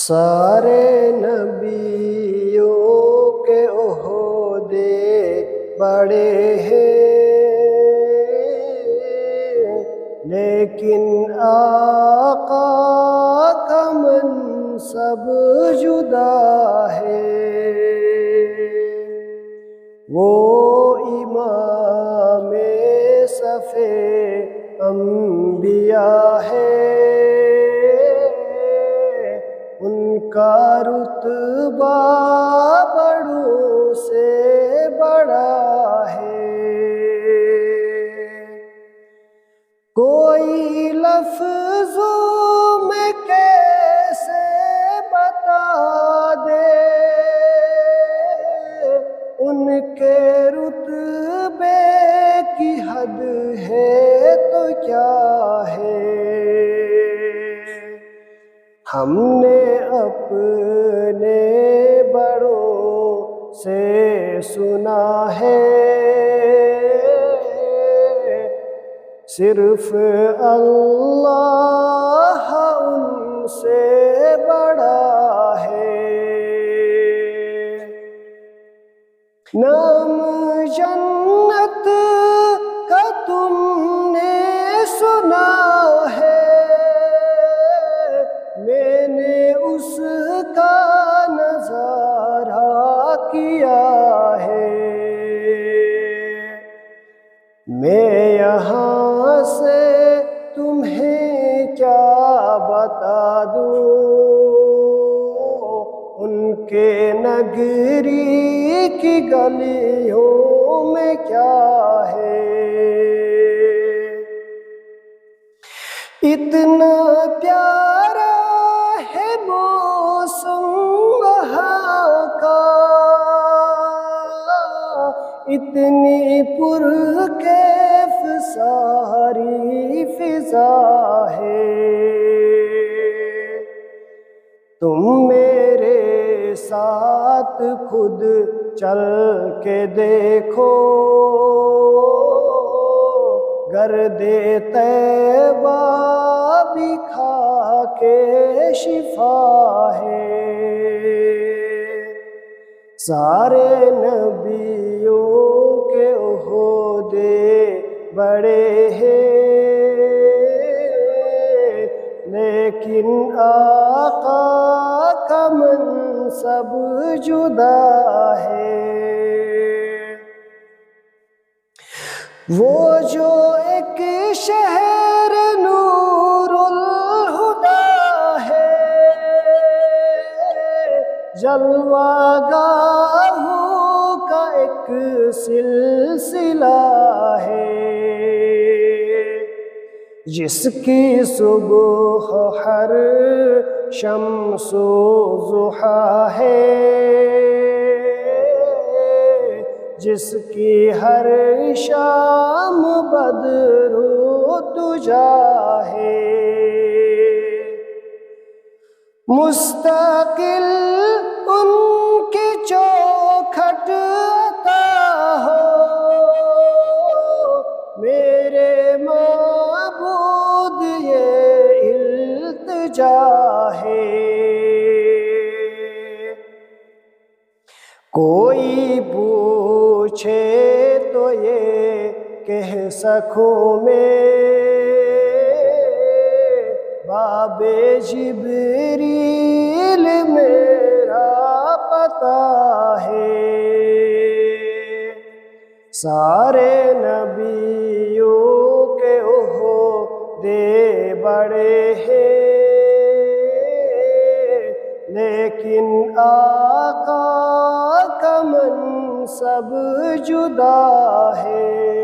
سارے نبیوں کے عہدے بڑے ہیں، لیکن آقا کا منصب جدا ہے۔ وہ امام صف انبیاء ہے، ان کا رتبہ بڑوں سے بڑا ہے۔ کوئی لفظوں میں کیسے بتا دے ان کے رتبے کی حد ہے تو کیا ہے۔ ہم نے اپنے بڑوں سے سنا ہے، صرف اللہ ان سے بڑا ہے۔ نام جنت کا تم نے سنا ہے، میں نے اس کا نظارہ کیا ہے۔ میں یہاں سے تمہیں کیا بتا دوں، ان کے نگری کی گلیوں میں کیا ہے۔ اتنا پیارا ہے موسم وہاں کا، اتنی پرکیف ساری فضا ہے۔ تم میرے ساتھ خود چل کے دیکھو، گرد طیبہ بھی کھا کے شفا ہے۔ سارے نبیوں کے عہدے بڑے ہیں، لیکن آقا کا منصب جدا ہے۔ وہ جو ایک شہر نور الہدیٰ ہے، جلوہ گاہوں کا ایک سلسلہ ہے، جس کی صبح ہر شمس و ضحیٰ ہے، جس کی ہر شام بدر و دجا ہے۔ مستقل ان کی چوکھٹ عطا ہو، میرے معبود یہ التجا ہے۔ کوئی پوچھے تو یہ کہہ سکوں میں، باب جبریل میرا پتہ ہے۔ سارے نبیوں کے عہدے بڑے ہیں، لیکن آقا کا منصب جدا ہے۔